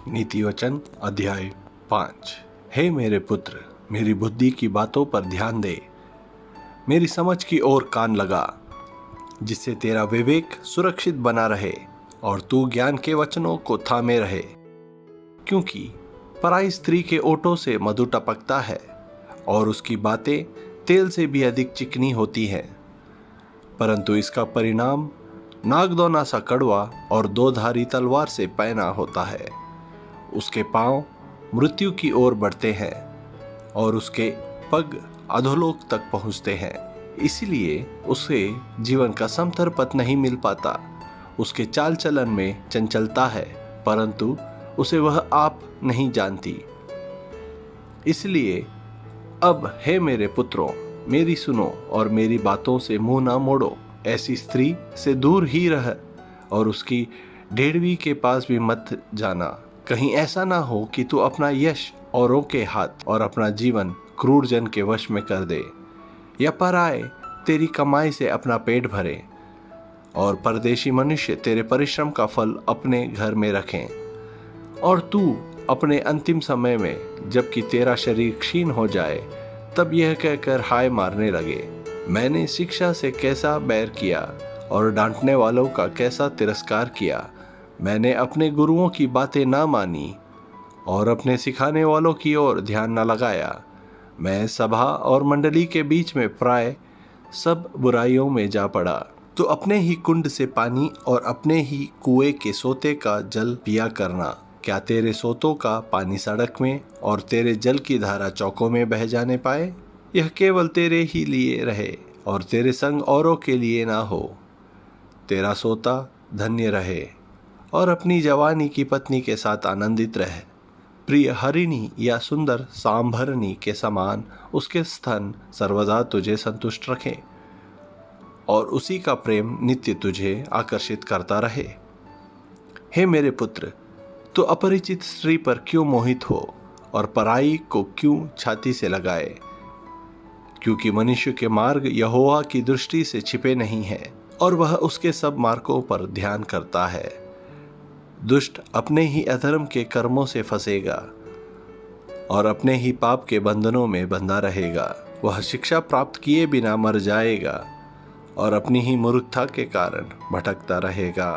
नीति वचन अध्याय 5। हे मेरे पुत्र, मेरी बुद्धि की बातों पर ध्यान दे, मेरी समझ की ओर कान लगा, जिससे तेरा विवेक सुरक्षित बना रहे और तू ज्ञान के वचनों को थामे रहे। क्योंकि पराई स्त्री के ओठों से मधु टपकता है और उसकी बातें तेल से भी अधिक चिकनी होती हैं, परंतु इसका परिणाम नागदौना सा कड़वा और दो धारी तलवार से पैना होता है। उसके पांव मृत्यु की ओर बढ़ते हैं और उसके पग अधोलोक तक पहुंचते हैं। इसलिए उसे जीवन का समतर पथ नहीं मिल पाता। उसके चाल चलन में चंचलता है, परंतु उसे वह आप नहीं जानती। इसलिए अब हे मेरे पुत्रों, मेरी सुनो और मेरी बातों से मुंह ना मोड़ो। ऐसी स्त्री से दूर ही रह और उसकी डेढ़वी के पास भी मत जाना। कहीं ऐसा ना हो कि तू अपना यश औरों के हाथ और अपना जीवन क्रूर जन के वश में कर दे, या पराए तेरी कमाई से अपना पेट भरे और परदेशी मनुष्य तेरे परिश्रम का फल अपने घर में रखें, और तू अपने अंतिम समय में जबकि तेरा शरीर क्षीण हो जाए तब यह कहकर हाय मारने लगे, मैंने शिक्षा से कैसा बैर किया और डांटने वालों का कैसा तिरस्कार किया। मैंने अपने गुरुओं की बातें ना मानी और अपने सिखाने वालों की ओर ध्यान न लगाया। मैं सभा और मंडली के बीच में प्राय सब बुराइयों में जा पड़ा। तो अपने ही कुंड से पानी और अपने ही कुएं के सोते का जल पिया करना। क्या तेरे सोतों का पानी सड़क में और तेरे जल की धारा चौकों में बह जाने पाए? यह केवल तेरे ही लिए रहे और तेरे संग औरों के लिए ना हो। तेरा सोता धन्य रहे और अपनी जवानी की पत्नी के साथ आनंदित रहे। प्रिय हरिणी या सुंदर सांभरनी के समान उसके स्तन सर्वदा तुझे संतुष्ट रखें और उसी का प्रेम नित्य तुझे आकर्षित करता रहे। हे मेरे पुत्र, तो अपरिचित स्त्री पर क्यों मोहित हो और पराई को क्यों छाती से लगाए? क्योंकि मनुष्य के मार्ग यहोवा की दृष्टि से छिपे नहीं है और वह उसके सब मार्गों पर ध्यान करता है। दुष्ट अपने ही अधर्म के कर्मों से फंसेगा और अपने ही पाप के बंधनों में बंधा रहेगा। वह शिक्षा प्राप्त किए बिना मर जाएगा और अपनी ही मूर्खता के कारण भटकता रहेगा।